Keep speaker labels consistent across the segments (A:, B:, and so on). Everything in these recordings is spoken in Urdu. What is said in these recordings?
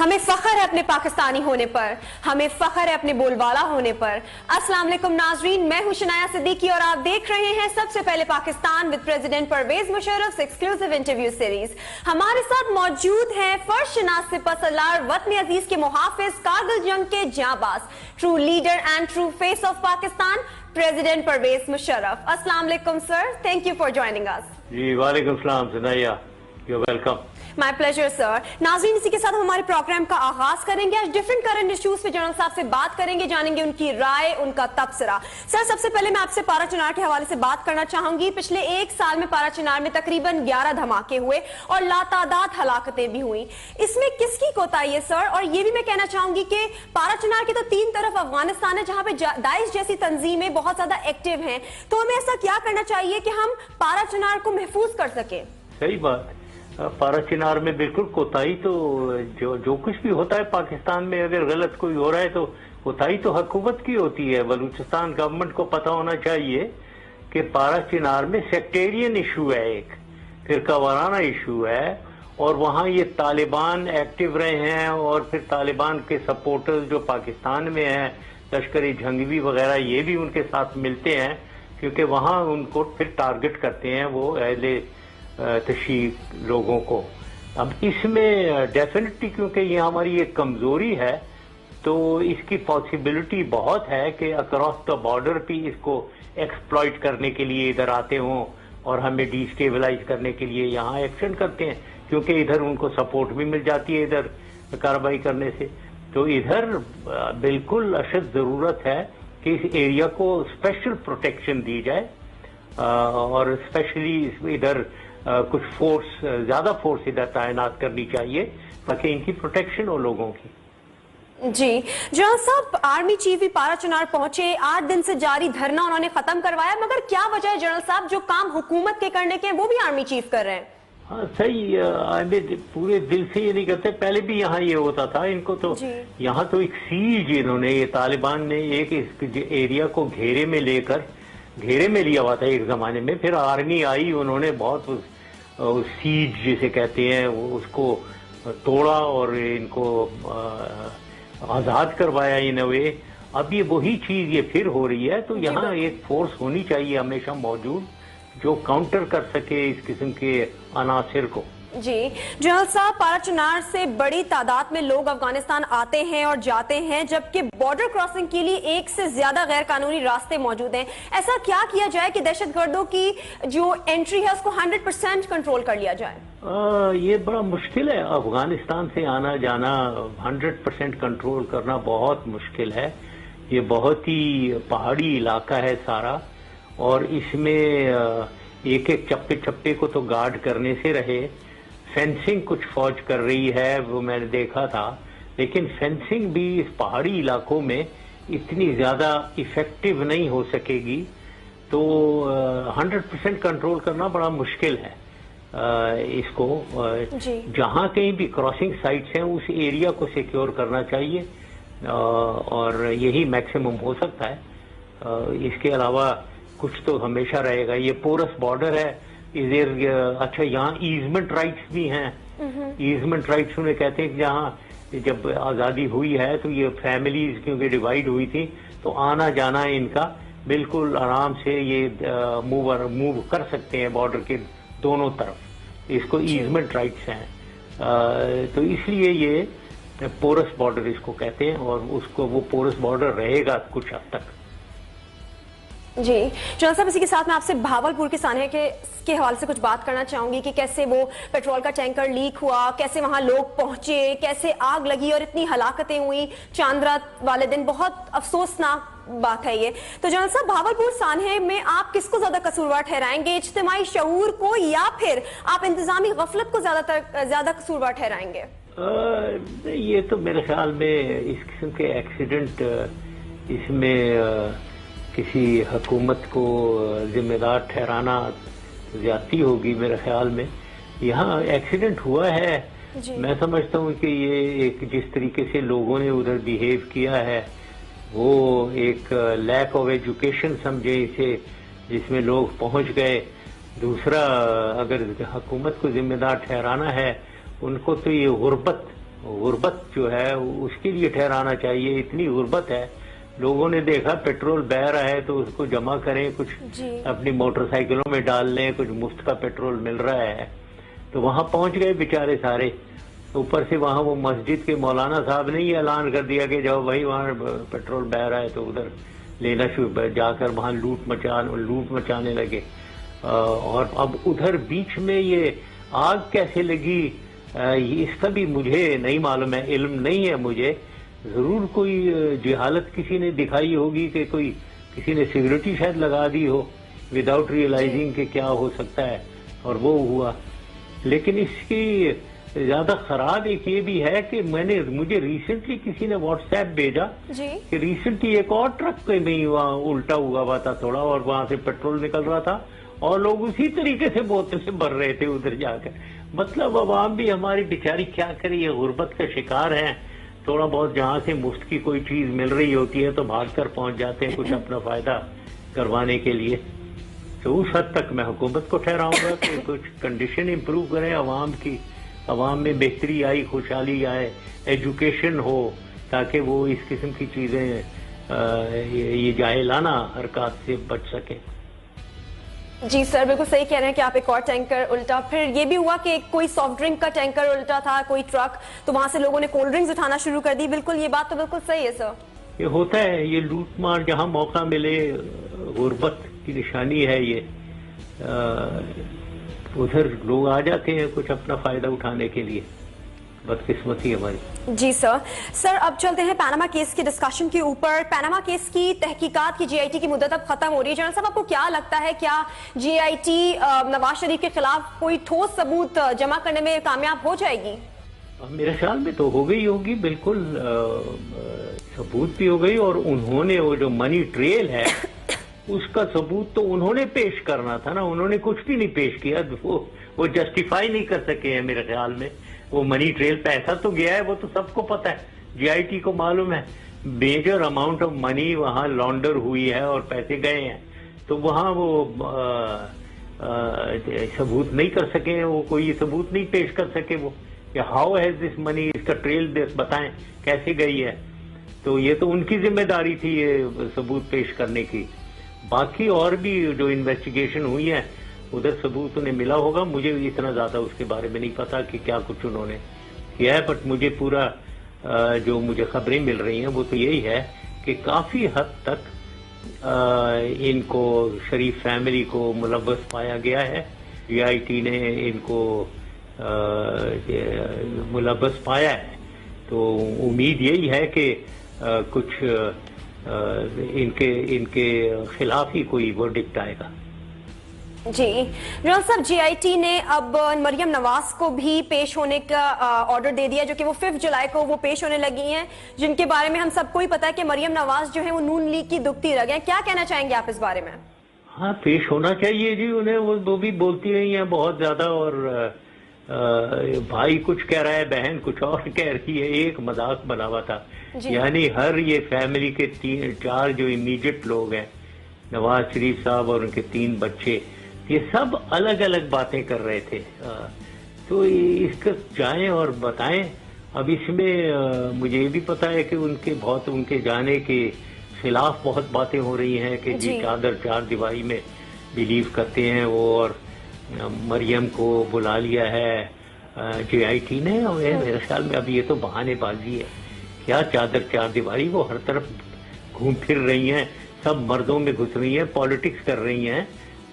A: ہمیں فخر ہے اپنے پاکستانی ہونے پر، ہمیں فخر ہے اپنے بولوالا ہونے پر۔ السلام علیکم ناظرین، میں ہوں شنایا صدیقی اور آپ دیکھ رہے ہیں سب سے پہلے Pakistan with president Pervez Musharraf exclusive interview series. ہمارے ساتھ موجود ہیں فرش شناس سپہ سالار، وطن عزیز کے محافظ، کارگل جنگ کے جاں باز، true leader and true face of Pakistan, president Pervez Musharraf. السلام علیکم sir, thank you for joining us.
B: جی وعلیکم السلام سنایا، you welcome.
A: My pleasure sir. ناظرین، اسی کے ساتھ ہم ہمارے پروگرام کا آغاز کریں گے۔ آج ڈفرنٹ کرنٹ ایشوز پہ جنرل صاحب سے بات کریں گے، جانیں گے ان کی رائے، ان کا تبصرہ۔ سر، سب سے پہلے میں آپ سے پارا چنار کے حوالے سے بات کرنا چاہوں گی۔ پچھلے ایک سال میں پارا چنار میں تقریباً 11 دھماکے ہوئے اور لاتعداد ہلاکتیں بھی ہوئیں۔ اس میں کس کی کوتاہی ہے سر؟ اور یہ بھی میں کہنا چاہوں گی کہ پارا چنار کی تو تین طرف افغانستان ہے جہاں پہ داعش جیسی تنظیمیں بہت زیادہ ایکٹیو ہیں، تو ہمیں ایسا کیا کرنا چاہیے کہ ہم پارا چنار کو محفوظ کر سکیں؟
B: صحیح بات، پارا چنار میں بالکل کوتاہی تو جو کچھ بھی ہوتا ہے پاکستان میں، اگر غلط کوئی ہو رہا ہے تو کوتاہی تو حکومت کی ہوتی ہے۔ بلوچستان گورنمنٹ کو پتہ ہونا چاہیے کہ پارا چنار میں سیکٹیرین ایشو ہے، ایک فرقہ وارانہ ایشو ہے، اور وہاں یہ طالبان ایکٹیو رہے ہیں، اور پھر طالبان کے سپورٹرز جو پاکستان میں ہیں، لشکر جھنگوی وغیرہ، یہ بھی ان کے ساتھ ملتے ہیں، کیونکہ وہاں ان کو پھر ٹارگٹ کرتے ہیں وہ اہل تشیع لوگوں کو۔ اب اس میں ڈیفینیٹلی کیونکہ یہ ہماری ایک کمزوری ہے، تو اس کی پاسبلٹی بہت ہے کہ اکراس دا بارڈر بھی اس کو ایکسپلائٹ کرنے کے لیے ادھر آتے ہوں اور ہمیں ڈی اسٹیبلائز کرنے کے لیے یہاں ایکشن کرتے ہیں، کیونکہ ادھر ان کو سپورٹ بھی مل جاتی ہے ادھر کارروائی کرنے سے۔ تو ادھر بالکل اشد ضرورت ہے کہ اس ایریا کو اسپیشل پروٹیکشن دی جائے، اور اسپیشلی ادھر کچھ فورس، زیادہ فورس ادھر تعینات کرنی چاہیے تاکہ ان کی پروٹیکشن ہو لوگوں کی۔
A: جی جنرل صاحب، آرمی چیف بھی پارا چنار پہنچے، 8 دن سے جاری دھرنا انہوں نے ختم کروایا، مگر کیا وجہ ہے جنرل صاحب جو کام حکومت کے کرنے کے وہ بھی آرمی چیف کر رہے ہیں؟
B: ہاں صحیح، پورے دل سے یہ نہیں کرتے، پہلے بھی یہاں یہ ہوتا تھا، ان کو تو یہاں تو ایک سیج انہوں نے، یہ طالبان نے ایک ایریا کو گھیرے میں لے کر گھیرے میں لیا ہوا تھا ایک زمانے میں، پھر آرمی آئی، انہوں نے بہت سیج جسے کہتے ہیں اس کو توڑا اور ان کو آزاد کروایا ان وے۔ اب یہ وہی چیز یہ پھر ہو رہی ہے، تو یہاں ایک فورس ہونی چاہیے ہمیشہ موجود جو کاؤنٹر کر سکے اس قسم کے عناصر کو۔
A: جی جنرل صاحب، پارا چنار سے بڑی تعداد میں لوگ افغانستان آتے ہیں اور جاتے ہیں، جبکہ بارڈر کراسنگ کے لیے 1 سے زیادہ غیر قانونی راستے موجود ہیں۔ ایسا کیا کیا جائے کہ دہشت گردوں کی جو انٹری ہے اس کو 100% کنٹرول کر لیا جائے؟
B: یہ بڑا مشکل ہے، افغانستان سے آنا جانا 100% کنٹرول کرنا بہت مشکل ہے۔ یہ بہت ہی پہاڑی علاقہ ہے سارا، اور اس میں ایک ایک چپے چپے کو تو گارڈ کرنے سے رہے۔ فینسنگ کچھ فوج کر رہی ہے، وہ میں نے دیکھا تھا، لیکن فینسنگ بھی اس پہاڑی علاقوں میں اتنی زیادہ ایفیکٹو نہیں ہو سکے گی، تو 100% کنٹرول کرنا بڑا مشکل ہے۔ اس کو جہاں کہیں بھی کراسنگ سائٹس ہیں اس ایریا کو سیکیور کرنا چاہیے، اور یہی میکسیمم ہو سکتا ہے۔ اس کے علاوہ کچھ تو ہمیشہ رہے گا۔ یہ پورس بارڈر ہے ادھر، اچھا یہاں ایزمنٹ رائٹس بھی ہیں۔ ایزمنٹ رائٹس انہیں کہتے ہیں کہ جہاں جب آزادی ہوئی ہے تو یہ فیملیز کیونکہ ڈیوائیڈ ہوئی تھی، تو آنا جانا ان کا بالکل آرام سے یہ موو کر سکتے ہیں بارڈر کے دونوں طرف، اس کو ایزمنٹ رائٹس ہیں۔ تو اس لیے یہ پورس بارڈر اس کو کہتے ہیں، اور اس کو وہ پورس بارڈر رہے گا کچھ حد تک۔
A: جی جنرل صاحب، اسی کے ساتھ میں آپ سے بھاولپور کے سانحے کے حوالے سے کچھ بات کرنا چاہوں گی کہ کیسے وہ پیٹرول کا ٹینکر لیک ہوا، کیسے وہاں لوگ پہنچے، کیسے آگ لگی اور اتنی ہلاکتیں ہوئی چاند رات والے دن۔ بہت افسوسناک بات ہے یہ۔ تو جنرل صاحب، بھاولپور سانحے میں آپ کس کو زیادہ قصوروار ٹھہرائیں گے، اجتماعی شعور کو یا پھر آپ انتظامی غفلت کو زیادہ قصوروار ٹھہرائیں گے؟
B: یہ تو میرے خیال میں اس قسم کے ایکسیڈنٹ، اس میں کسی حکومت کو ذمہ دار ٹھہرانا زیادتی ہوگی میرے خیال میں۔ یہاں ایکسیڈنٹ ہوا ہے، میں سمجھتا ہوں کہ یہ ایک جس طریقے سے لوگوں نے ادھر بیہیو کیا ہے، وہ ایک لیک آف ایجوکیشن سمجھے اسے، جس میں لوگ پہنچ گئے۔ دوسرا، اگر حکومت کو ذمہ دار ٹھہرانا ہے ان کو، تو یہ غربت غربت جو ہے اس کے لیے ٹھہرانا چاہیے. اتنی غربت ہے, لوگوں نے دیکھا پیٹرول بہ رہا ہے تو اس کو جمع کریں, کچھ اپنی موٹر سائیکلوں میں ڈال لیں, کچھ مفت کا پیٹرول مل رہا ہے. تو وہاں پہنچ گئے بیچارے سارے. اوپر سے وہاں وہ مسجد کے مولانا صاحب نے یہ اعلان کر دیا کہ جاؤ بھائی وہاں پیٹرول بہ رہا ہے تو ادھر لینا شروع, جا کر وہاں لوٹ مچانے لگے. اور اب ادھر بیچ میں یہ آگ کیسے لگی اس کا بھی مجھے نہیں معلوم ہے, علم نہیں ہے مجھے. ضرور کوئی جہالت کسی نے دکھائی ہوگی کہ کسی نے سگریٹی شاید لگا دی ہو وداؤٹ ریئلائزنگ کہ کیا ہو سکتا ہے, اور وہ ہوا. لیکن اس کی زیادہ خراب ایک یہ بھی ہے کہ مجھے ریسنٹلی کسی نے واٹس ایپ بھیجا کہ ریسنٹلی ایک اور ٹرک میں وہاں الٹا ہوا تھا تھوڑا, اور وہاں سے پیٹرول نکل رہا تھا اور لوگ اسی طریقے سے بوتل سے بھر رہے تھے ادھر جا کر. مطلب عوام بھی ہماری بیچاری کیا کرے, یہ غربت کا شکار ہے. تھوڑا بہت جہاں سے مفت کی کوئی چیز مل رہی ہوتی ہے تو بھاگ کر پہنچ جاتے ہیں کچھ اپنا فائدہ کروانے کے لیے. تو اس حد تک میں حکومت کو ٹھہراؤں گا کہ کچھ کنڈیشن امپروو کرے عوام کی, عوام میں بہتری آئی, خوشحالی آئے, ایجوکیشن ہو, تاکہ وہ اس قسم کی چیزیں یہ جاہلانہ حرکات سے بچ سکیں.
A: جی سر, بالکل صحیح کہہ رہے ہیں کہ آپ ایک اور ٹینکر الٹا, پھر یہ بھی ہوا کہ کوئی سافٹ ڈرنک کا ٹینکر الٹا تھا, کوئی ٹرک, تو وہاں سے لوگوں نے کولڈ ڈرنکس اٹھانا شروع کر دی. بالکل یہ بات تو بالکل صحیح ہے سر.
B: یہ ہوتا ہے, یہ لوٹ مار جہاں موقع ملے, غربت کی نشانی ہے یہ. ادھر لوگ آ جاتے ہیں کچھ اپنا فائدہ اٹھانے کے لیے, بدقسمتی ہماری.
A: جی سر اب چلتے ہیں پاناما کیس کی ڈسکشن کے اوپر. پاناما کیس کی تحقیقات کی جی آئی ٹی کی مدت اب ختم ہو رہی ہے. جنرل صاحب آپ کو کیا لگتا ہے, کیا جی آئی ٹی نواز شریف کے خلاف کوئی ٹھوس ثبوت جمع کرنے میں کامیاب ہو جائے گی؟
B: میرے خیال میں تو ہو گئی ہوگی, بالکل ثبوت بھی ہو گئی, اور انہوں نے وہ جو منی ٹریل ہے اس کا ثبوت تو انہوں نے پیش کرنا تھا نا. انہوں نے کچھ بھی نہیں پیش کیا, وہ جسٹیفائی نہیں کر سکے ہیں میرے خیال میں. وہ منی ٹریل پیسہ تو گیا ہے, وہ تو سب کو پتا ہے, جی آئی ٹی کو معلوم ہے. میجر اماؤنٹ آف منی وہاں لانڈر ہوئی ہے اور پیسے گئے ہیں, تو وہاں وہ ثبوت نہیں کر سکے, وہ کوئی ثبوت نہیں پیش کر سکے وہ کہ ہاؤ ہیز دس منی, اس کا ٹریل بتائیں کیسے گئی ہے. تو یہ تو ان کی ذمہ داری تھی یہ ثبوت پیش کرنے کی. باقی اور بھی جو انویسٹیگیشن ہوئی ہے ادھر ثبوت انہیں ملا ہوگا. مجھے اتنا زیادہ اس کے بارے میں نہیں پتا کہ کیا کچھ انہوں نے کیا ہے, بٹ مجھے پورا جو مجھے خبریں مل رہی ہیں وہ تو یہی ہے کہ کافی حد تک ان کو, شریف فیملی کو ملوث پایا گیا ہے. جی آئی ٹی نے ان کو ملوث پایا ہے. تو امید یہی ہے کہ کچھ ان کے خلاف ہی کوئی ورڈکٹ آئے گا.
A: جی جنرل صاحب, جی آئی ٹی نے اب مریم نواز کو بھی پیش ہونے کا آرڈر دے دیا, جو کہ وہ 5 جولائی کو وہ پیش ہونے لگی ہیں, جن کے بارے میں ہم سب کو ہی پتا ہے کہ مریم نواز جو ہے وہ نون لیگ کی دکھتی رہ گئے. کیا کہنا چاہیں گے آپ اس بارے میں؟
B: ہاں, پیش ہونا چاہیے جی انہیں. وہ بھی بولتی رہی ہیں بہت زیادہ, اور بھائی کچھ کہہ رہا ہے, بہن کچھ اور کہہ رہی ہے. ایک مذاق بنا ہوا تھا. یعنی ہر یہ فیملی کے 4 جو امیڈیٹ لوگ ہیں, نواز شریف صاحب اور ان کے 3 بچے, یہ سب الگ الگ باتیں کر رہے تھے. تو اس کا جائیں اور بتائیں. اب اس میں مجھے یہ بھی پتا ہے کہ ان کے جانے کے خلاف بہت باتیں ہو رہی ہیں کہ جی چادر 4 دیواری میں بلیو کرتے ہیں وہ, اور مریم کو بلا لیا ہے جی آئی ٹی نے. میرے خیال میں اب یہ تو بہانے بازی ہے. کیا چادر 4 دیواری, وہ ہر طرف گھوم پھر رہی ہیں, سب مردوں میں گھس رہی ہیں, پالیٹکس کر رہی ہیں.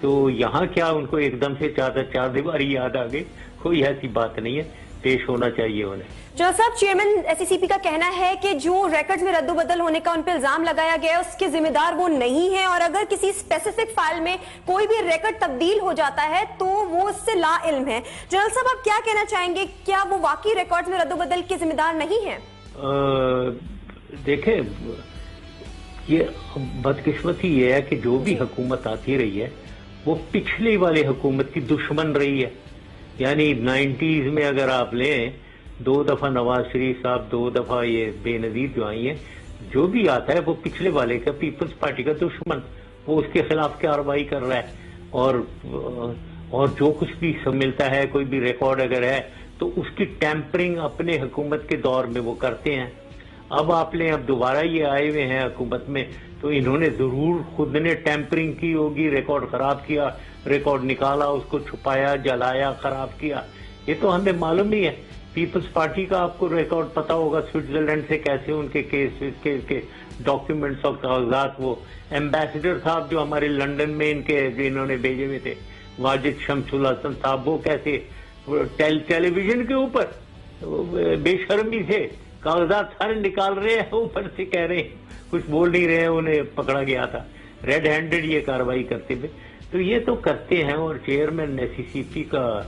B: تو یہاں کیا ان کو ایک دم سے چادر 4 دیواری یاد آ گئی؟ کوئی ایسی بات نہیں ہے, پیش ہونا چاہیے انہیں.
A: جو صاحب, چیئرمین ایس سی سی پی کا کہنا ہے کہ جو ریکارڈز میں رد و بدل ہونے کا ان پہ الزام لگایا گیا ہے اس کے ذمہ دار وہ نہیں ہے, اور اگر کسی اسپیسیفک فائل میں کوئی بھی ریکارڈ تبدیل ہو جاتا ہے تو وہ اس سے لا علم ہے. جنرل صاحب, آپ کیا کہنا چاہیں گے, کیا وہ واقعی ریکارڈز میں رد و بدل کے ذمہ دار نہیں ہیں؟
B: دیکھیں, یہ بدقسمتی یہ ہے کہ جو بھی حکومت آتی رہی ہے وہ پچھلی والی حکومت کی دشمن رہی ہے. یعنی 90s میں اگر آپ لیں, 2 دفعہ نواز شریف صاحب, 2 دفعہ یہ بے نظیر جو آئی ہیں, جو بھی آتا ہے وہ پچھلے والے کا, پیپلز پارٹی کا دشمن, وہ اس کے خلاف کارروائی کر رہا ہے. اور جو کچھ بھی سب ملتا ہے, کوئی بھی ریکارڈ اگر ہے تو اس کی ٹیمپرنگ اپنے حکومت کے دور میں وہ کرتے ہیں. اب آپ لیں اب دوبارہ یہ آئے ہوئے ہیں حکومت میں تو انہوں نے ضرور خود نے ٹیمپرنگ کی ہوگی, ریکارڈ خراب کیا, ریکارڈ نکالا, اس کو چھپایا, جلایا, خراب کیا. یہ تو ہمیں معلوم نہیں ہے. پیپلز پارٹی کا آپ کو ریکارڈ پتا ہوگا سوئٹزرلینڈ سے کیسے ان کے کے ڈاکیومنٹس اور کاغذات, وہ ایمبیسڈر صاحب جو ہمارے لنڈن میں ان کے انہوں نے بھیجے ہوئے تھے, واجد شمس الحسن صاحب, وہ کیسے ٹیلی ویژن کے اوپر بے شرمی سے کاغذات سارے نکال رہے ہیں, اوپر سے کہہ رہے ہیں کچھ بول نہیں رہے ہیں, انہیں پکڑا گیا تھا ریڈ ہینڈڈ یہ کارروائی کرتے ہوئے. تو یہ تو کرتے ہیں. اور چیئرمین ایس سی سی پی کا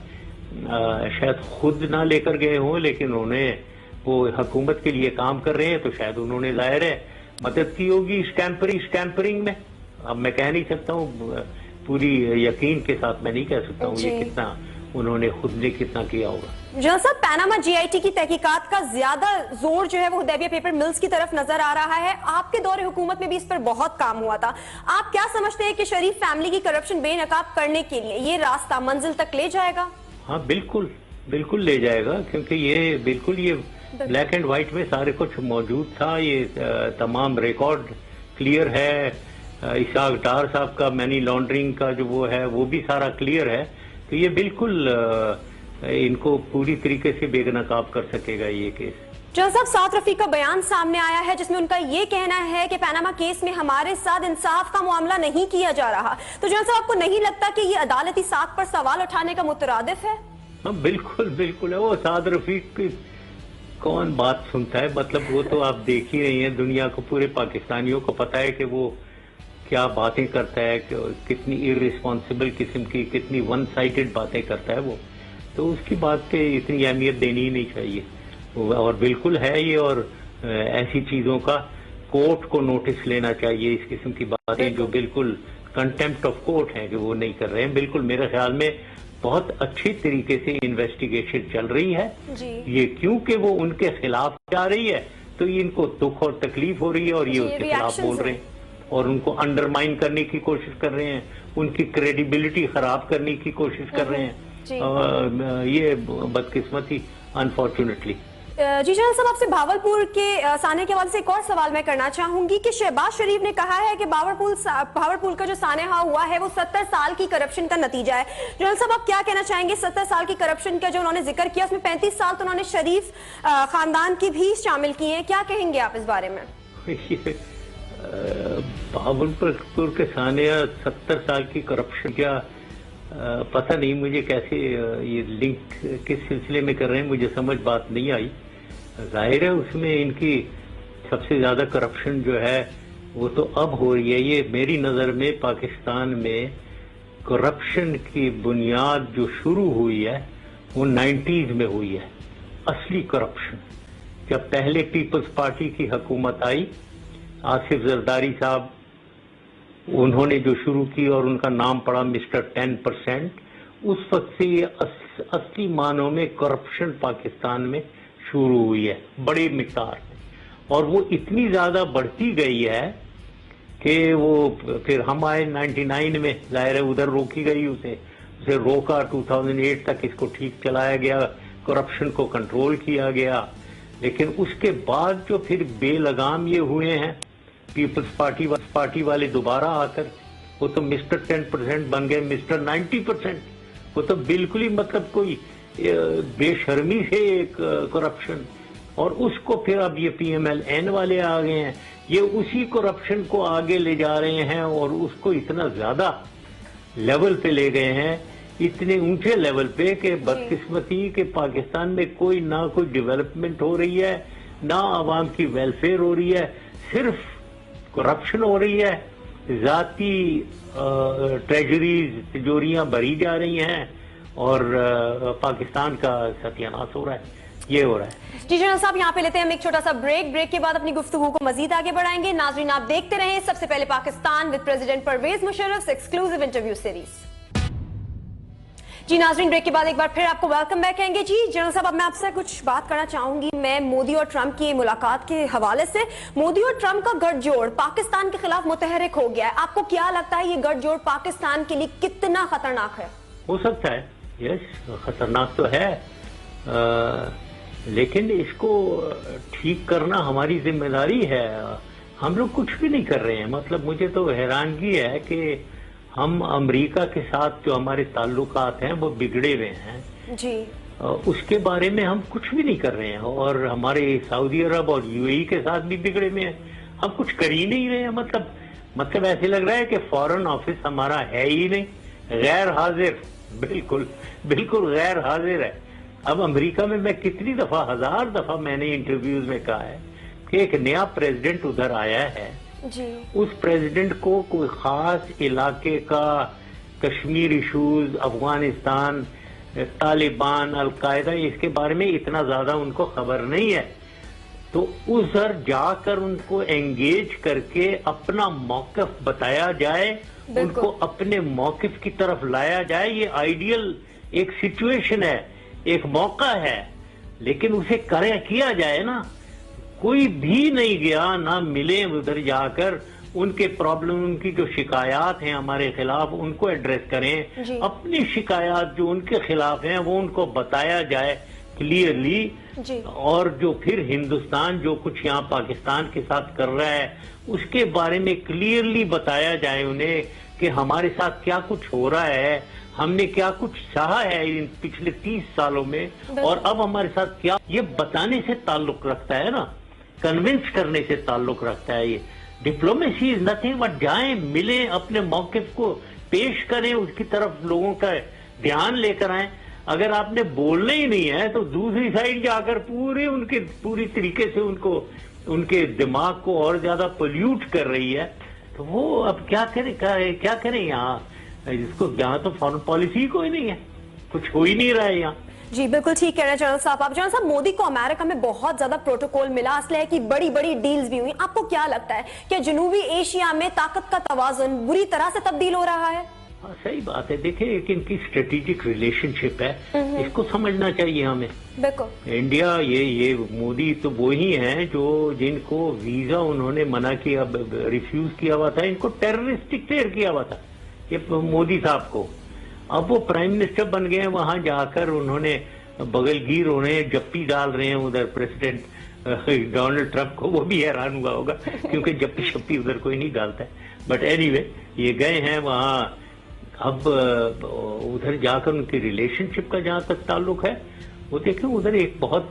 B: شاید خود نہ لے کر گئے ہوں, لیکن انہیں وہ حکومت کے لیے کام کر رہے ہیں تو شاید انہوں نے ظاہر ہے مدد کی ہوگی اسٹیمپرنگ میں. اب میں کہہ نہیں سکتا ہوں پوری یقین کے ساتھ, میں نہیں کہہ سکتا ہوں یہ کتنا انہوں نے خود نے کتنا کیا ہوگا.
A: جنرل صاحب, پیناما جی آئی ٹی کی تحقیقات کا زیادہ زور جو ہے وہ حدیبیہ پیپر ملز کی طرف نظر آ رہا ہے. آپ کے دور حکومت میں بھی اس پر بہت کام ہوا تھا. آپ کیا سمجھتے ہیں کہ شریف فیملی کی کرپشن بے نقاب کرنے کے لیے یہ راستہ منزل تک لے جائے گا؟
B: ہاں بالکل لے جائے گا, کیونکہ یہ بالکل یہ بلیک اینڈ وائٹ میں سارے کچھ موجود تھا. یہ تمام ریکارڈ کلیئر ہے. اسحاق ڈار صاحب کا منی لانڈرنگ کا جو وہ ہے وہ بھی سارا کلیئر ہے. تو یہ بالکل ان کو پوری طریقے سے بے نقاب کر سکے گا یہ کیس.
A: جنرل صاحب, سعد رفیق کا بیان سامنے آیا ہے جس میں ان کا یہ کہنا ہے کہ پیناما کیس میں ہمارے ساتھ انصاف کا معاملہ نہیں کیا جا رہا. تو جنرل صاحب, آپ کو نہیں لگتا کہ یہ عدالتی ساکھ پر سوال اٹھانے کا مترادف ہے؟
B: ہاں بالکل ہے. وہ سعد رفیق کی کون بات سنتا ہے, مطلب وہ تو آپ دیکھ ہی رہی ہیں, دنیا کو پورے پاکستانیوں کو پتا ہے کہ وہ کیا باتیں کرتا ہے, کتنی ارریسپانسبل قسم کی, کتنی ون سائڈڈ باتیں کرتا ہے وہ. تو اس کی بات پہ اتنی اہمیت دینی ہی نہیں چاہیے. اور بالکل ہے یہ, اور ایسی چیزوں کا کورٹ کو نوٹس لینا چاہیے. اس قسم کی باتیں جو بالکل کنٹمپٹ آف کورٹ ہیں کہ وہ نہیں کر رہے ہیں. بالکل میرے خیال میں بہت اچھی طریقے سے انویسٹیگیشن چل رہی ہے. یہ کیونکہ وہ ان کے خلاف جا رہی ہے تو ان کو دکھ اور تکلیف ہو رہی ہے, اور یہ اس کے خلاف بول رہے ہیں اور ان کو انڈرمائن کرنے کی کوشش کر رہے ہیں, ان کی کریڈیبلٹی خراب کرنے کی کوشش کر رہے ہیں. یہ بدقسمتی انفارچونیٹلی.
A: جی جنرل صاحب, آپ سے بھاولپور کے سانحے کے حوالے سے ایک اور سوال میں کرنا چاہوں گی کہ شہباز شریف نے کہا ہے کہ بھاولپور کا جو سانحہ ہوا ہے وہ 70 سال کی کرپشن کا نتیجہ ہے. جنرل صاحب, آپ کیا کہنا چاہیں گے 70 سال کی کرپشن کا جو انہوں نے ذکر کیا, اس میں 35 سال تو انہوں نے شریف خاندان کی بھی شامل کی ہیں. کیا کہیں گے آپ اس بارے میں؟
B: بھاولپور کے سانحہ 70 سال کی کرپشن, کیا پتہ نہیں مجھے کیسے یہ لنک کس سلسلے میں کر رہے ہیں, مجھے سمجھ بات نہیں آئی. ظاہر ہے اس میں ان کی سب سے زیادہ کرپشن جو ہے وہ تو اب ہو رہی ہے. یہ میری نظر میں پاکستان میں کرپشن کی بنیاد جو شروع ہوئی ہے وہ 90s میں ہوئی ہے. اصلی کرپشن جب پہلے پیپلز پارٹی کی حکومت آئی, آصف زرداری صاحب انہوں نے جو شروع کی اور ان کا نام پڑا مسٹر 10%, اس وقت سے یہ اصلی معنوں میں کرپشن پاکستان میں شروع ہوئی ہے بڑی مقدار میں. اور وہ اتنی زیادہ بڑھتی گئی ہے کہ وہ پھر ہم آئے 99 میں, ظاہر ہے ادھر روکی گئی, اسے روکا. 2008 تک اس کو ٹھیک چلایا گیا, کرپشن کو کنٹرول کیا گیا. لیکن اس کے بعد جو پھر بے لگام یہ ہوئے ہیں پیپلز پارٹی والے دوبارہ آ کر, وہ تو مسٹر 10% بن گئے مسٹر 90%. وہ تو بالکل ہی مطلب کوئی بے شرمی سے ایک کرپشن. اور اس کو پھر اب یہ پی ایم ایل این والے آ گئے ہیں, یہ اسی کرپشن کو آگے لے جا رہے ہیں اور اس کو اتنا زیادہ لیول پہ لے گئے ہیں, اتنے اونچے لیول پہ کہ بدقسمتی کہ پاکستان میں کوئی نہ کوئی ڈیولپمنٹ ہو رہی ہے, نہ عوام کی ویلفیئر ہو رہی ہے, صرف کرپشن ہو رہی ہے. ذاتی ٹریجریز تجوریاں بھری جا رہی ہیں اور پاکستان کا ستیہ ناش ہو رہا ہے. یہ ہو رہا ہے.
A: جی جنرل صاحب, یہاں پہ لیتے ہیں ہم ایک چھوٹا سا بریک کے بعد اپنی گفتگو کو مزید آگے بڑھائیں گے. ناظرین آپ دیکھتے رہیں سب سے پہلے Pakistan with president Pervez Musharraf exclusive interview series. جی ناظرین, بریک کے بعد ایک بار پھر آپ کو ویلکم بیک کہیں گے. جی جنرل صاحب, اب میں آپ سے کچھ بات کرنا چاہوں گی. میں مودی اور ٹرمپ کی ملاقات کے حوالے سے, مودی اور ٹرمپ کا گٹھ جوڑ پاکستان کے خلاف متحرک ہو گیا ہے. آپ کو کیا لگتا ہے یہ گٹھ جوڑ پاکستان کے لیے کتنا خطرناک ہے؟
B: ہو سکتا ہے, یس خطرناک تو ہے, لیکن اس کو ٹھیک کرنا ہماری ذمہ داری ہے. ہم لوگ کچھ بھی نہیں کر رہے ہیں. مطلب مجھے تو حیرانگی ہے کہ ہم امریکہ کے ساتھ جو ہمارے تعلقات ہیں وہ بگڑے ہوئے ہیں
A: جی،
B: اس کے بارے میں ہم کچھ بھی نہیں کر رہے ہیں. اور ہمارے سعودی عرب اور یو اے ای کے ساتھ بھی بگڑے ہوئے ہیں. ہم کچھ کر ہی نہیں رہے ہیں. مطلب ایسے لگ رہا ہے کہ فورن آفس ہمارا ہے ہی نہیں، غیر حاضر، بالکل غیر حاضر ہے. اب امریکہ میں کتنی دفعہ، 1000 دفعہ میں نے انٹرویوز میں کہا ہے کہ ایک نیا پریزیڈنٹ ادھر آیا ہے،
A: جی،
B: اس پریزیڈنٹ کو کوئی خاص علاقے کا کشمیر ایشوز، افغانستان، طالبان، القاعدہ، اس کے بارے میں اتنا زیادہ ان کو خبر نہیں ہے. تو ادھر جا کر ان کو انگیج کر کے اپنا موقف بتایا جائے، ان کو اپنے موقف کی طرف لایا جائے. یہ آئیڈیل ایک سچویشن ہے، ایک موقع ہے، لیکن اسے کیا جائے نا. کوئی بھی نہیں گیا، نہ ملے ادھر جا کر. ان کے پرابلم، ان کی جو شکایات ہیں ہمارے خلاف، ان کو ایڈریس کریں. اپنی شکایات جو ان کے خلاف ہیں وہ ان کو بتایا جائے کلیئرلی. اور جو پھر ہندوستان جو کچھ یہاں پاکستان کے ساتھ کر رہا ہے اس کے بارے میں کلیئرلی بتایا جائے انہیں کہ ہمارے ساتھ کیا کچھ ہو رہا ہے، ہم نے کیا کچھ سہا ہے ان پچھلے 30 سالوں میں، اور اب ہمارے ساتھ کیا. یہ بتانے سے تعلق رکھتا ہے نا، کنونس کرنے سے تعلق رکھتا ہے. یہ ڈپلومیسی از نتھنگ بٹ جائیں، ملیں، اپنے موقف کو پیش کریں، اس کی طرف لوگوں کا دھیان لے کر آئیں. اگر آپ نے بولنا ہی نہیں ہے تو دوسری سائڈ جا کر پوری طریقے سے ان کے دماغ کو اور زیادہ پولیوٹ کر رہی ہے. تو وہ اب کیا کریں یہاں. اس کو یہاں تو فارن پالیسی کوئی نہیں ہے، کچھ ہو ہی نہیں رہا ہے یہاں.
A: جی بالکل ٹھیک کہہ رہے ہیں جنرل صاحب. آپ جنرل صاحب، مودی کو امریکہ میں بہت زیادہ پروٹوکول ملا، اسلحے کی بڑی بڑی ڈیلز بھی ہوئی. آپ کو کیا لگتا ہے کہ جنوبی ایشیا میں طاقت کا توازن بری طرح سے تبدیل ہو رہا ہے؟
B: ہاں صحیح بات ہے. دیکھیں ایک ان کی اسٹریٹجک ریلیشن شپ ہے، اس کو سمجھنا چاہیے ہمیں.
A: بالکل.
B: انڈیا، یہ مودی تو وہی ہیں جو جن کو ویزا انہوں نے منع کیا، ریفیوز کیا ہوا تھا. ان کو ٹیررسٹ ڈکلیئر کیا ہوا تھا یہ مودی صاحب کو. اب وہ پرائم منسٹر بن گئے ہیں، وہاں جا کر انہوں نے بغل گیر ہو رہے ہیں، جپی ڈال رہے ہیں ادھر پریزیڈنٹ ڈونلڈ ٹرمپ کو. وہ بھی حیران ہوا ہوگا کیونکہ جپی شپی ادھر کوئی نہیں ڈالتا ہے. بٹ اینی وے یہ گئے ہیں وہاں. اب ادھر جا کر ان کی ریلیشن شپ کا جہاں تک تعلق ہے، وہ دیکھیں ادھر ایک بہت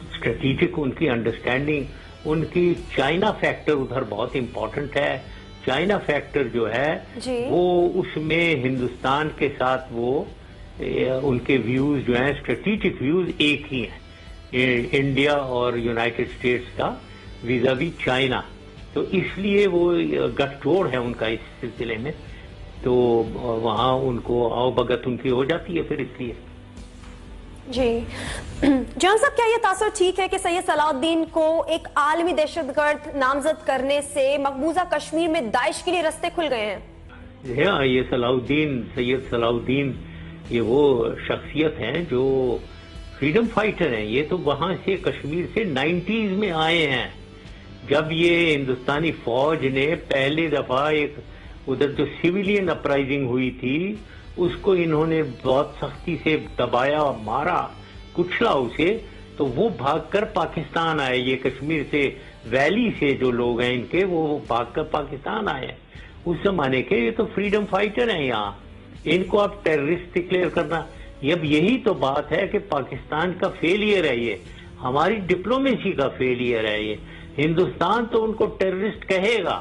B: اسٹریٹجک ان کی انڈرسٹینڈنگ، ان کی چائنا فیکٹر ادھر بہت امپورٹنٹ ہے. چائنا فیکٹر جو ہے وہ اس میں ہندوستان کے ساتھ وہ ان کے ویوز جو ہیں، اسٹریٹجک ویوز ایک ہی ہیں، انڈیا اور یونائٹڈ اسٹیٹس کا ویزاوی چائنا. تو اس لیے وہ گٹھ جوڑ ہے ان کا اس سلسلے میں. تو وہاں ان کو آؤ بگت ان کی ہو جاتی ہے پھر اس لیے.
A: جی جان صاحب، کیا یہ تاثر ٹھیک ہے کہ سید صلاح الدین کو ایک عالمی دہشت گرد نامزد کرنے سے مقبوضہ کشمیر میں داعش کے لیے رستے کھل گئے ہیں؟
B: یہ سید صلاح الدین یہ وہ شخصیت ہیں جو فریڈم فائٹر ہیں. یہ تو وہاں سے کشمیر سے 90s میں آئے ہیں، جب یہ ہندوستانی فوج نے پہلی دفعہ ایک ادھر جو سویلین اپرائزنگ ہوئی تھی اس کو انہوں نے بہت سختی سے دبایا، مارا، کچلا اسے. تو وہ بھاگ کر پاکستان آئے. یہ کشمیر سے، ویلی سے جو لوگ ہیں ان کے، وہ بھاگ کر پاکستان آئے. اس زمانے کے یہ تو فریڈم فائٹر ہیں. یہاں ان کو آپ ٹیررسٹ ڈکلیئر کرنا، اب یہی تو بات ہے کہ پاکستان کا فیلئر ہے، یہ ہماری ڈپلومیسی کا فیلئر ہے. یہ ہندوستان تو ان کو ٹیررسٹ کہے گا،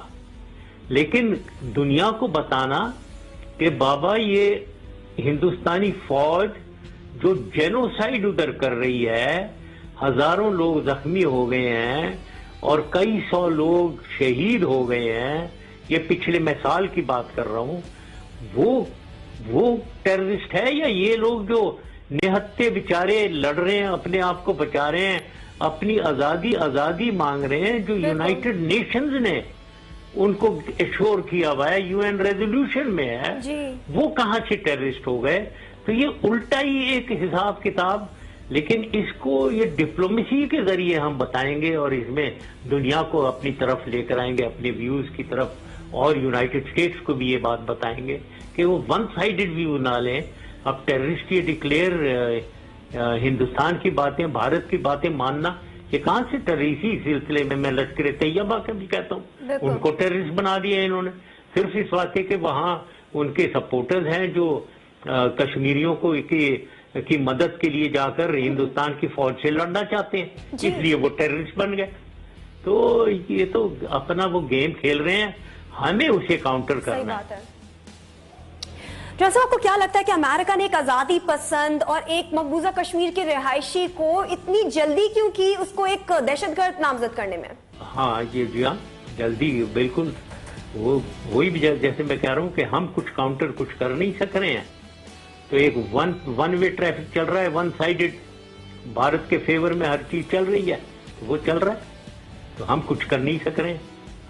B: لیکن دنیا کو بتانا کہ بابا یہ ہندوستانی فوج جو جینوسائیڈ ادھر کر رہی ہے، ہزاروں لوگ زخمی ہو گئے ہیں اور کئی سو لوگ شہید ہو گئے ہیں، یہ پچھلے میں سال کی بات کر رہا ہوں، وہ ٹیررسٹ ہے یا یہ لوگ جو نہتے بیچارے لڑ رہے ہیں، اپنے آپ کو بچا رہے ہیں، اپنی آزادی مانگ رہے ہیں، جو یونائٹڈ نیشنز نے ان کو ایشور کیا ہوا ہے، یو این ریزولوشن میں ہے، وہ کہاں سے ٹیررسٹ ہو گئے؟ تو یہ الٹا ہی ایک حساب کتاب. لیکن اس کو یہ ڈپلومیسی کے ذریعے ہم بتائیں گے اور اس میں دنیا کو اپنی طرف لے کر آئیں گے، اپنے ویوز کی طرف، اور یونائٹڈ اسٹیٹس کو بھی یہ بات بتائیں گے کہ وہ ون سائیڈڈ ویو نہ لیں. اب ٹیررسٹ یہ ڈکلیئر ہندوستان کی باتیں، بھارت کی باتیں ماننا، یہ کہاں سے اسی سلسلے میں لشکر طیبہ کا بھی کہتا ہوں، ان کو ٹیررسٹ بنا دیا انہوں نے، صرف اس واسطے کہ وہاں ان کے سپورٹرز ہیں جو کشمیریوں کو کی مدد کے لیے جا کر ہندوستان کی فوج سے لڑنا چاہتے ہیں، اس لیے وہ ٹیررسٹ بن گئے. تو یہ تو اپنا وہ گیم کھیل رہے ہیں، ہمیں اسے کاؤنٹر کرنا ہے.
A: جنرل صاحب، آپ کو کیا لگتا ہے کہ امریکہ نے ایک آزادی پسند اور ایک مقبوضہ کشمیر کے رہائشی کو اتنی جلدی کیوں کی اس کو ایک دہشت گرد نامزد کرنے میں؟
B: ہاں جی ہاں، جلدی بالکل. وہی بھی جیسے میں کہہ رہا ہوں کہ ہم کچھ کاؤنٹر کچھ کر نہیں سک رہے ہیں. تو ایک ون وے ٹریفک چل رہا ہے، ون سائیڈڈ، بھارت کے فیور میں ہر چیز چل رہی ہے، وہ چل رہا ہے. تو ہم کچھ کر نہیں سک رہے ہیں،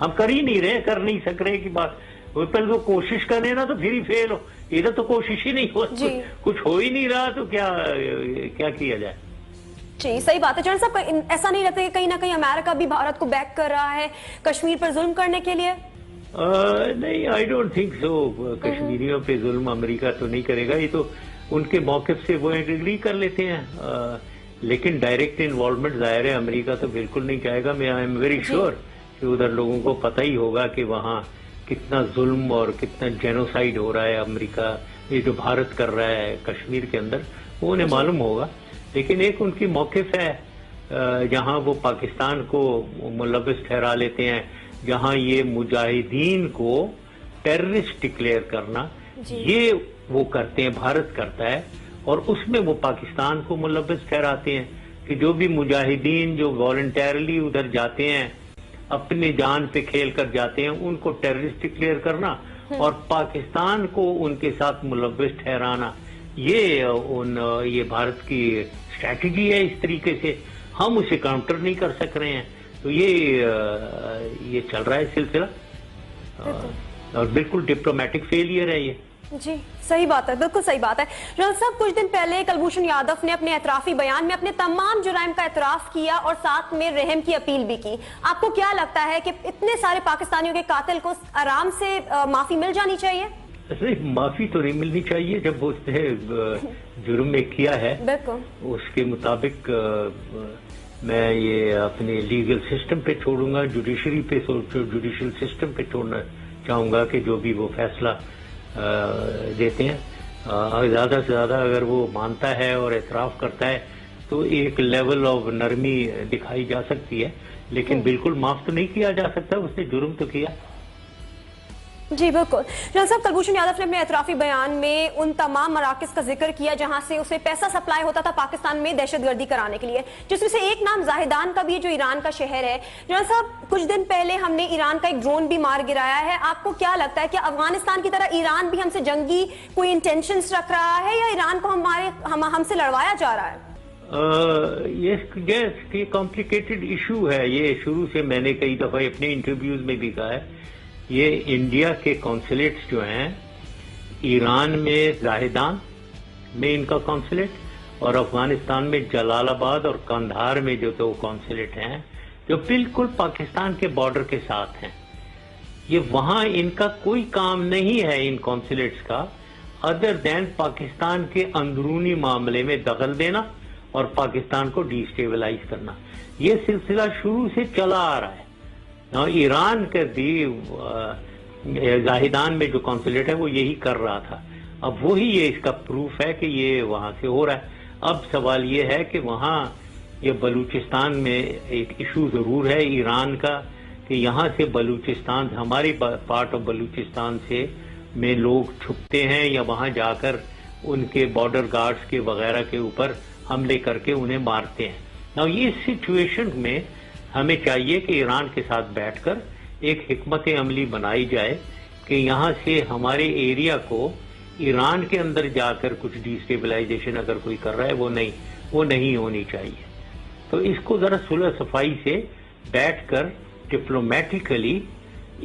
B: ہم کر ہی نہیں رہے، کر نہیں سک رہے کی بات. وہ پہلے وہ کوشش کرنے نا تو پھر ہی فیل ہو، ادھر تو کوشش ہی نہیں ہو، کچھ ہو ہی نہیں رہا، تو کیا کیا جائے.
A: جی صحیح بات ہے. جنرل صاحب، ایسا نہیں لگتا کہ کہیں نہ کہیں امریکہ بھی بھارت کو بیک کر رہا ہے کشمیر پر ظلم کرنے کے لیے؟
B: نہیں، آئی ڈونٹ تھنک سو. کشمیریوں پہ ظلم امریکہ تو نہیں کرے گا، یہ تو ان کے موقف سے وہ ایگری کر لیتے ہیں. لیکن ڈائریکٹ انوالومنٹ ظاہر ہے امریکہ تو بالکل نہیں چاہے گا. میں آئی ایم ویری شیور کہ ادھر لوگوں کو پتہ ہی ہوگا کہ وہاں کتنا ظلم اور کتنا جینوسائیڈ ہو رہا ہے. امریکہ یہ جو بھارت کر رہا ہے کشمیر کے اندر، وہ انہیں معلوم ہوگا. لیکن ایک ان کی موقف ہے جہاں وہ پاکستان کو ملوث ٹھہرا لیتے ہیں، جہاں یہ مجاہدین کو ٹیررسٹ ڈکلیئر کرنا، یہ وہ کرتے ہیں، بھارت کرتا ہے. اور اس میں وہ پاکستان کو ملوث ٹھہراتے ہیں کہ جو بھی مجاہدین جو والنٹیرلی ادھر جاتے ہیں، اپنی جان پہ کھیل کر جاتے ہیں، ان کو ٹیررسٹ ڈکلیئر کرنا اور پاکستان کو ان کے ساتھ ملوث ٹھہرانا، یہ بھارت کی اسٹریٹجی ہے. اس طریقے سے ہم اسے کاؤنٹر نہیں کر سک رہے ہیں. تو یہ چل رہا ہے سلسلہ، اور بالکل ڈپلومیٹک فیلئر ہے یہ.
A: جی صحیح بات ہے، بالکل صحیح بات ہے. جنرل صاحب، کچھ دن پہلے کلبھوشن یادو نے اپنے اعترافی بیان میں اپنے تمام جرائم کا اعتراف کیا اور ساتھ میں رحم کی اپیل بھی کی. آپ کو کیا لگتا ہے کہ اتنے سارے پاکستانیوں کے قاتل کو آرام سے معافی مل جانی چاہیے؟
B: معافی تو نہیں ملنی چاہیے. جب اس نے جرم میں کیا ہے اس کے مطابق میں یہ اپنے لیگل سسٹم پہ چھوڑوں گا، جوڈیشل سسٹم پہ چھوڑنا چاہوں گا کہ جو بھی وہ فیصلہ دیتے ہیں. زیادہ سے زیادہ اگر وہ مانتا ہے اور اعتراف کرتا ہے تو ایک لیول آف نرمی دکھائی جا سکتی ہے، لیکن بالکل معاف تو نہیں کیا جا سکتا. اس نے جرم تو کیا.
A: جی بالکل. جنرل صاحب، کلبھوشن یادو نے اپنے اعترافی بیان میں ان تمام مراکز کا ذکر کیا جہاں سے اسے پیسہ سپلائی ہوتا تھا پاکستان میں دہشت گردی کرانے کے لیے، جس میں سے ایک نام زاہدان کا بھی ہے جو ایران کا شہر ہے. جنرل صاحب، کچھ دن پہلے ہم نے ایران کا ایک ڈرون بھی مار گرایا ہے. آپ کو کیا لگتا ہے کہ افغانستان کی طرح ایران بھی ہم سے جنگی کوئی انٹینشنز رکھ رہا ہے یا ایران کو ہم سے لڑوایا جا رہا ہے؟
B: یہ کمپلیکیٹڈ ایشو ہے. یہ شروع سے میں نے کئی دفعہ اپنے انٹرویوز میں بھی کہا ہے، یہ انڈیا کے کونسلیٹس جو ہیں، ایران میں زاہدان میں ان کا کونسلیٹ، اور افغانستان میں جلال آباد اور کندھار میں جو تو کونسلیٹ ہیں جو بالکل پاکستان کے بارڈر کے ساتھ ہیں. یہ وہاں ان کا کوئی کام نہیں ہے ان کونسلیٹس کا، ادر دین پاکستان کے اندرونی معاملے میں دخل دینا اور پاکستان کو ڈی اسٹیبلائز کرنا. یہ سلسلہ شروع سے چلا آ رہا ہے. ایران کے بھی زاہدان میں جو کونسلیٹ ہے وہ یہی کر رہا تھا. اب وہی یہ اس کا پروف ہے کہ یہ وہاں سے ہو رہا ہے. اب سوال یہ ہے کہ وہاں یہ بلوچستان میں ایک ایشو ضرور ہے ایران کا کہ یہاں سے بلوچستان، ہماری پارٹ آف بلوچستان سے میں لوگ چھپتے ہیں یا وہاں جا کر ان کے بارڈر گارڈز کے وغیرہ کے اوپر حملے کر کے انہیں مارتے ہیں. یہ سچویشن میں ہمیں چاہیے کہ ایران کے ساتھ بیٹھ کر ایک حکمت عملی بنائی جائے کہ یہاں سے ہمارے ایریا کو ایران کے اندر جا کر کچھ ڈی اسٹیبلائزیشن اگر کوئی کر رہا ہے وہ نہیں ہونی چاہیے. تو اس کو ذرا صلح صفائی سے بیٹھ کر ڈپلومیٹیکلی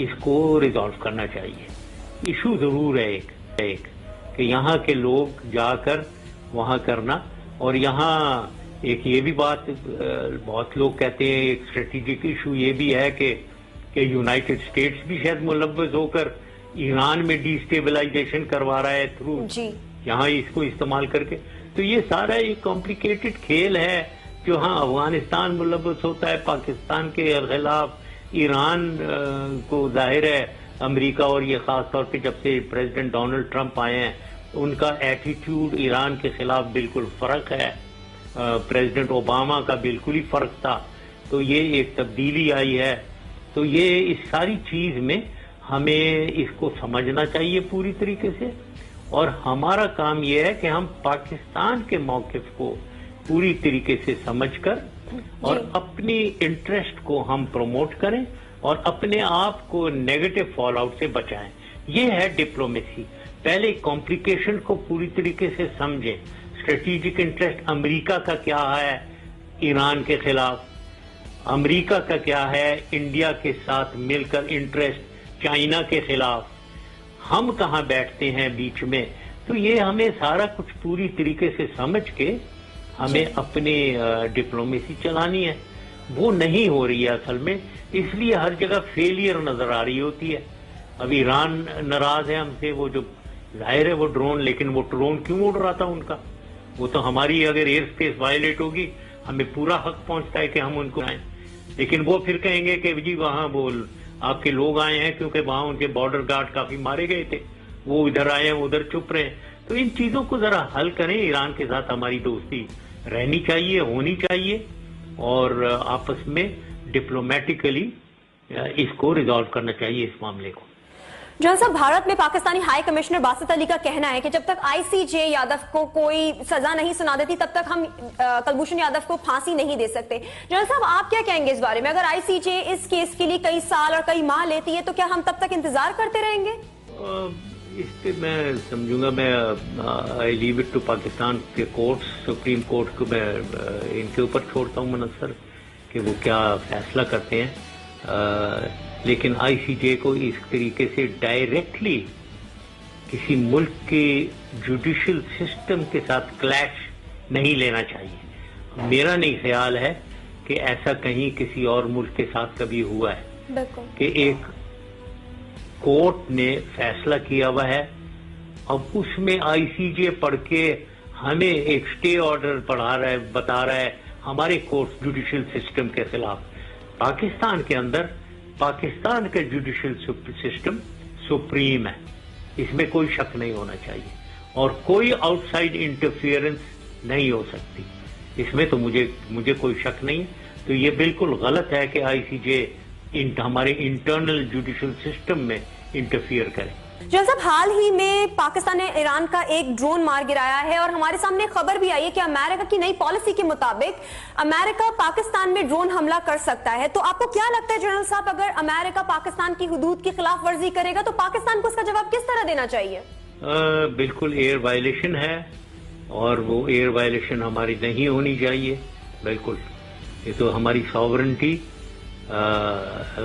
B: اس کو ریزالو کرنا چاہیے. ایشو ضرور ہے ایک کہ یہاں کے لوگ جا کر وہاں کرنا. اور یہاں ایک یہ بھی بات بہت لوگ کہتے ہیں، ایک اسٹریٹجک ایشو یہ بھی ہے کہ یونائٹڈ اسٹیٹس بھی شاید ملوث ہو کر ایران میں ڈی اسٹیبلائزیشن کروا رہا ہے تھرو یہاں اس کو استعمال کر کے. تو یہ سارا ایک کمپلیکیٹڈ کھیل ہے جو ہاں افغانستان ملوث ہوتا ہے پاکستان کے خلاف، ایران کو ظاہر ہے امریکہ اور یہ خاص طور پہ جب سے پریزیڈنٹ ڈونلڈ ٹرمپ آئے ہیں ان کا ایٹیٹیوڈ ایران کے خلاف بالکل فرق ہے، پریزیڈنٹ اوباما کا بالکل ہی فرق تھا، تو یہ ایک تبدیلی آئی ہے. تو یہ اس ساری چیز میں ہمیں اس کو سمجھنا چاہیے پوری طریقے سے، اور ہمارا کام یہ ہے کہ ہم پاکستان کے موقف کو پوری طریقے سے سمجھ کر اور اپنی انٹرسٹ کو ہم پروموٹ کریں اور اپنے آپ کو نیگیٹو فال آؤٹ سے بچائیں. یہ ہے ڈپلومیسی. پہلے کمپلیکیشن کو پوری طریقے سے سمجھیں. اسٹریٹجک انٹرسٹ امریکہ کا کیا ہے ایران کے خلاف، امریکہ کا کیا ہے انڈیا کے ساتھ مل کر انٹرسٹ چائنا کے خلاف، ہم کہاں بیٹھتے ہیں بیچ میں. تو یہ ہمیں سارا کچھ پوری طریقے سے سمجھ کے ہمیں اپنی ڈپلومیسی چلانی ہے. وہ نہیں ہو رہی ہے اصل میں، اس لیے ہر جگہ فیلئر نظر آ رہی ہوتی ہے. اب ایران ناراض ہے ہم سے، وہ جو ظاہر ہے وہ ڈرون، لیکن وہ ڈرون کیوں اڑ رہا تھا ان کا؟ وہ تو ہماری اگر ایئر اسپیس وائلیٹ ہوگی ہمیں پورا حق پہنچتا ہے کہ ہم ان کو آئیں، لیکن وہ پھر کہیں گے کہ جی وہاں وہ آپ کے لوگ آئے ہیں کیونکہ وہاں ان کے بارڈر گارڈ کافی مارے گئے تھے، وہ ادھر آئے ہیں ادھر چپ رہے ہیں. تو ان چیزوں کو ذرا حل کریں. ایران کے ساتھ ہماری دوستی رہنی چاہیے، ہونی چاہیے، اور آپس میں ڈپلومیٹیکلی اس کو ریزالو کرنا چاہیے اس معاملے کو.
A: جہاں صاحب، بھارت میں پاکستانی ہائی کمشنر باسط علی کا کہنا ہے کہ جب تک آئی سی جے یادو کو کوئی سزا نہیں سنا دیتی تب تک ہم کلبھوشن یادو کو پھانسی نہیں دے سکتے. جہاں صاحب، آپ کیا کہیں گے اس بارے میں؟ اگر آئی سی جے اس کیس کے لیے کئی سال اور کئی ماہ لیتی ہے تو کیا ہم تب تک انتظار کرتے رہیں گے؟
B: اس پہ میں سمجھوں گا، میں آئی لیو اٹ ٹو پاکستان کے کورٹس، سپریم کورٹ کو میں ان کے اوپر چھوڑتا ہوں منحصر کہ وہ کیا فیصلہ کرتے ہیں. لیکن آئی سی جے کو اس طریقے سے ڈائریکٹلی کسی ملک کے جوڈیشل سسٹم کے ساتھ کلیش نہیں لینا چاہیے. میرا نہیں خیال ہے کہ ایسا کہیں کسی اور ملک کے ساتھ کبھی ہوا ہے کہ ایک کورٹ نے فیصلہ کیا ہوا ہے، اب اس میں آئی سی جے پڑھ کے ہمیں ایک سٹے آرڈر پڑھا رہا ہے، بتا رہا ہے ہمارے کورٹ جوڈیشل سسٹم کے خلاف. پاکستان کے اندر پاکستان کا جوڈیشل سسٹم سپریم ہے، اس میں کوئی شک نہیں ہونا چاہیے، اور کوئی آؤٹ سائڈ انٹرفیئرنس نہیں ہو سکتی. اس میں تو مجھے کوئی شک نہیں. تو یہ بالکل غلط ہے کہ آئی سی جے ہمارے انٹرنل جوڈیشل سسٹم میں انٹرفیئر کرے.
A: جنرل صاحب، حال ہی میں پاکستان نے ایران کا ایک ڈرون مار گرایا ہے، اور ہمارے سامنے خبر بھی آئی ہے کہ امریکہ کی نئی پالیسی کے مطابق امریکہ پاکستان میں ڈرون حملہ کر سکتا ہے. تو آپ کو کیا لگتا ہے جنرل صاحب، اگر امریکہ پاکستان کی حدود کی خلاف ورزی کرے گا تو پاکستان کو اس کا جواب کس طرح دینا چاہیے؟
B: بالکل ایئر وائلیشن ہے، اور وہ ایئر وائلیشن ہماری نہیں ہونی چاہیے. بالکل، یہ تو ہماری ساورنٹی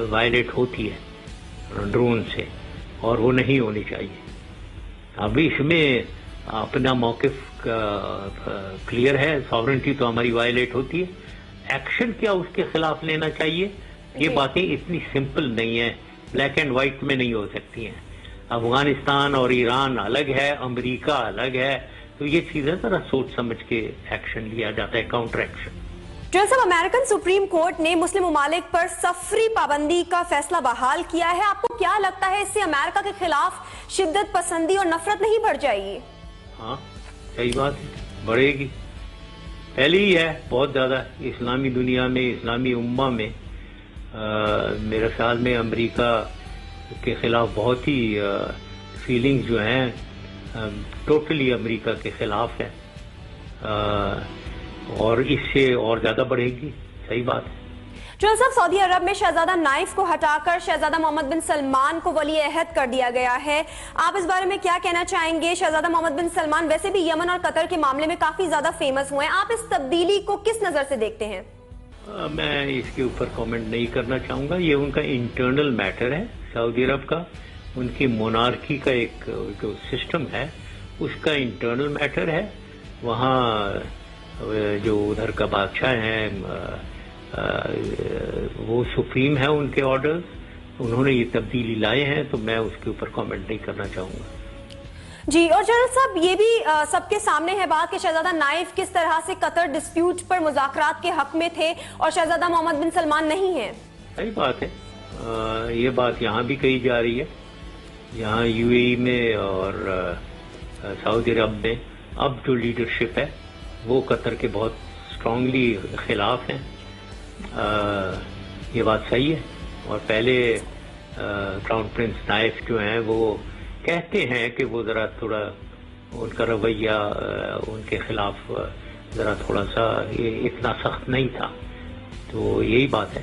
B: وائلیٹ ہوتی ہے ڈرون سے، اور وہ نہیں ہونی چاہیے. اب اس میں اپنا موقف کلیئر ہے، ساورنٹی تو ہماری وائلیٹ ہوتی ہے. ایکشن کیا اس کے خلاف لینا چاہیے، یہ باتیں اتنی سمپل نہیں ہیں، بلیک اینڈ وائٹ میں نہیں ہو سکتی ہیں. افغانستان اور ایران الگ ہے، امریکہ الگ ہے، تو یہ چیزیں ذرا سوچ سمجھ کے ایکشن لیا جاتا ہے، کاؤنٹر ایکشن.
A: جنرل صاحب، امریکن سپریم کورٹ نے مسلم ممالک پر سفری پابندی کا فیصلہ بحال کیا ہے. آپ کو کیا لگتا ہے اس سے امریکہ کے خلاف شدت پسندی اور نفرت نہیں بڑھ جائے گی؟
B: ہاں، صحیح بات ہے، بڑھے گی. پہلے ہی ہے بہت زیادہ اسلامی دنیا میں، اسلامی امہ میں. میرے خیال میں امریکہ کے خلاف بہت ہی فیلنگز جو ہیں ٹوٹلی امریکہ کے خلاف ہے، اور اس سے اور زیادہ بڑھے گی. صحیح بات ہے.
A: جنرل صاحب، سعودی عرب میں شہزادہ نائف کو ہٹا کر شہزادہ محمد بن سلمان کو ولی عہد کر دیا گیا ہے. آپ اس بارے میں کیا کہنا چاہیں گے؟ شہزادہ محمد بن سلمان ویسے بھی یمن اور قطر کے معاملے میں کافی زیادہ فیمس ہوئے ہیں، آپ اس تبدیلی کو کس نظر سے دیکھتے ہیں؟
B: میں اس کے اوپر کامنٹ نہیں کرنا چاہوں گا. یہ ان کا انٹرنل میٹر ہے سعودی عرب کا، ان کی مونارکی کا ایک جو سسٹم ہے اس کا انٹرنل میٹر ہے. وہاں جو ادھر کا بادشاہ ہیں وہ سپریم ہے، ان کے آرڈرز، انہوں نے یہ تبدیلی لائے ہیں، تو میں اس کے اوپر کامنٹ نہیں کرنا چاہوں گا.
A: جی، اور جنرل صاحب یہ بھی سب کے سامنے ہے بات کہ شہزادہ نائف کس طرح سے قطر ڈسپیوٹ پر مذاکرات کے حق میں تھے اور شہزادہ محمد بن سلمان نہیں ہیں.
B: صحیح بات ہے. یہ بات یہاں بھی کہی جا رہی ہے. یہاں یو اے ای میں اور سعودی عرب میں اب جو لیڈرشپ ہے وہ قطر کے بہت اسٹرانگلی خلاف ہیں. یہ بات صحیح ہے. اور پہلے کراؤن پرنس نائف جو ہیں وہ کہتے ہیں کہ وہ ذرا تھوڑا ان کا رویہ ان کے خلاف ذرا تھوڑا سا اتنا سخت نہیں تھا. تو یہی بات ہے.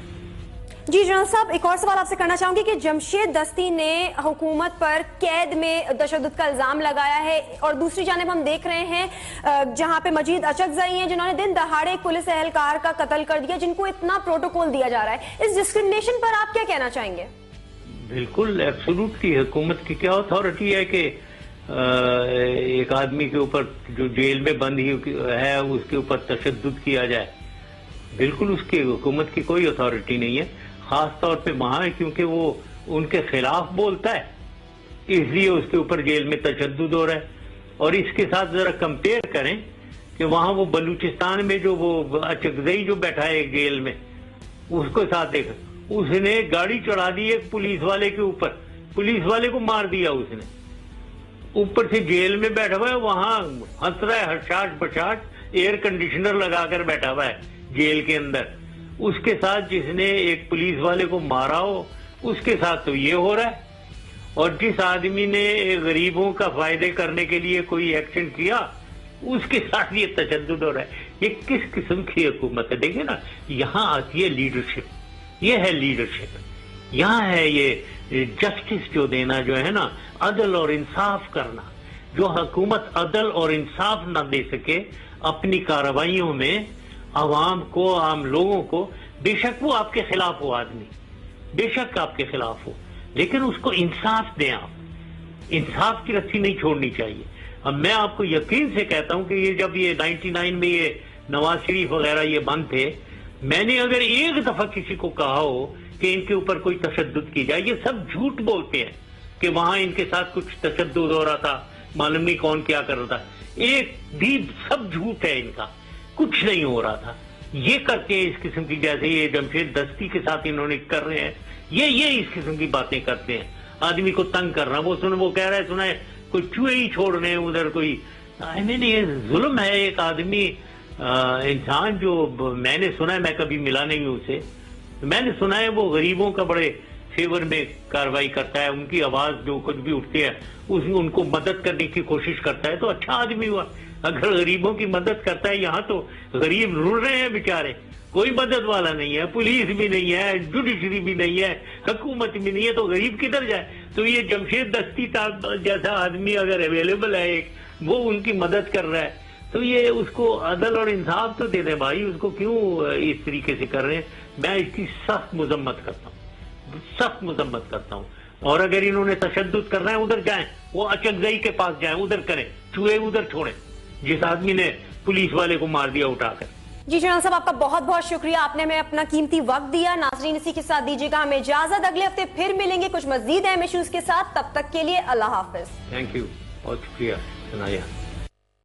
A: جی جنرل صاحب، ایک اور سوال آپ سے کرنا چاہوں گی کہ جمشید دستی نے حکومت پر قید میں تشدد کا الزام لگایا ہے، اور دوسری جانب ہم دیکھ رہے ہیں جہاں پہ مجید اچکزئی ہیں جنہوں نے دن دہاڑے ایک پولیس اہلکار کا قتل کر دیا، جن کو اتنا پروٹوکول دیا جا رہا ہے. اس ڈسکریمنیشن پر آپ کیا کہنا چاہیں گے؟
B: بالکل ایبسولوٹلی. حکومت کی کیا اتھارٹی ہے کہ ایک آدمی کے اوپر جو جیل میں بند ہے اس کے اوپر تشدد کیا جائے؟ بالکل اس کی حکومت کی کوئی اتھارٹی نہیں ہے. خاص طور پہ وہاں کیونکہ وہ ان کے خلاف بولتا ہے اس لیے اس کے اوپر جیل میں تشدد ہو رہا ہے. اور اس کے ساتھ ذرا کمپیئر کریں کہ وہاں وہ بلوچستان میں جو وہ اچکزئی جو بیٹھا ہے جیل میں اس کو ساتھ دیکھا، اس نے گاڑی چڑھا دی ایک پولیس والے کے اوپر، پولیس والے کو مار دیا. اس نے اوپر سے جیل میں بیٹھا ہوا ہے، وہاں ہنس رہا ہے ہرشاش بشاش، ایئر کنڈیشنر لگا کر بیٹھا ہوا ہے جیل کے اندر. اس کے ساتھ جس نے ایک پولیس والے کو مارا ہو اس کے ساتھ تو یہ ہو رہا ہے. اور جس آدمی نے غریبوں کا فائدے کرنے کے لیے کوئی ایکشن کیا اس کے ساتھ یہ تشدد ہو رہا ہے. یہ کس قسم کی حکومت ہے؟ دیکھیں نا، یہاں آتی ہے لیڈرشپ. یہ ہے لیڈرشپ. یہاں ہے یہ جسٹس جو دینا، جو ہے نا عدل اور انصاف کرنا. جو حکومت عدل اور انصاف نہ دے سکے اپنی کارروائیوں میں عوام کو، عام لوگوں کو، بے شک وہ آپ کے خلاف ہو آدمی، بے شک آپ کے خلاف ہو، لیکن اس کو انصاف دیں. آپ انصاف کی رسی نہیں چھوڑنی چاہیے. اب میں آپ کو یقین سے کہتا ہوں کہ یہ جب یہ 99 میں یہ نواز شریف وغیرہ یہ بند تھے، میں نے اگر ایک دفعہ کسی کو کہا ہو کہ ان کے اوپر کوئی تشدد کی جائے، یہ سب جھوٹ بولتے ہیں کہ وہاں ان کے ساتھ کچھ تشدد ہو رہا تھا، معلوم نہیں کون کیا کر رہا تھا. ایک بھی سب جھوٹ ہے ان کا، کچھ نہیں ہو رہا تھا. یہ کرتے ہیں اس قسم کی، جیسے یہ جمشید دستی کے ساتھ انہوں نے کر رہے ہیں، یہ اس قسم کی باتیں کرتے ہیں، آدمی کو تنگ کرنا. وہ کہہ رہا ہے سنا ہے کوئی چوہے ہی چھوڑ رہے ہیں ادھر کوئی. یہ ظلم ہے. ایک آدمی انسان جو میں نے سنا ہے، میں کبھی ملا نہیں ہوں اسے، میں نے سنا ہے وہ غریبوں کا بڑے فیور میں کاروائی کرتا ہے. ان کی آواز جو کچھ بھی اٹھتی ہے ان کو مدد کرنے کی کوشش کرتا ہے. تو اچھا آدمی ہوا اگر غریبوں کی مدد کرتا ہے. یہاں تو غریب رول رہے ہیں بیچارے، کوئی مدد والا نہیں ہے، پولیس بھی نہیں ہے، جوڈیشری بھی نہیں ہے، حکومت بھی نہیں ہے، تو غریب کدھر جائے؟ تو یہ جمشید دستی جیسا آدمی اگر اویلیبل ہے ایک، وہ ان کی مدد کر رہا ہے، تو یہ اس کو عدل اور انصاف تو دے دیں بھائی. اس کو کیوں اس طریقے سے کر رہے ہیں؟ میں اس کی سخت مذمت کرتا ہوں، سخت مذمت کرتا ہوں. اور اگر انہوں نے تشدد کرنا ہے ادھر جائیں، وہ اچکزئی کے پاس جائیں، ادھر کریں، چوہے ادھر چھوڑیں جس آدمی نے پولیس والے کو مار دیا اٹھا کر.
A: جی جنرل صاحب، آپ کا بہت بہت شکریہ، آپ نے ہمیں اپنا قیمتی وقت دیا. ناظرین اسی کے ساتھ دیجیے گا ہمیں اجازت. اگلے ہفتے پھر ملیں گے کچھ مزید اہم ایشوز کے ساتھ. تب تک کے لیے اللہ حافظ.
B: تھینک یو، بہت شکریہ سنایا.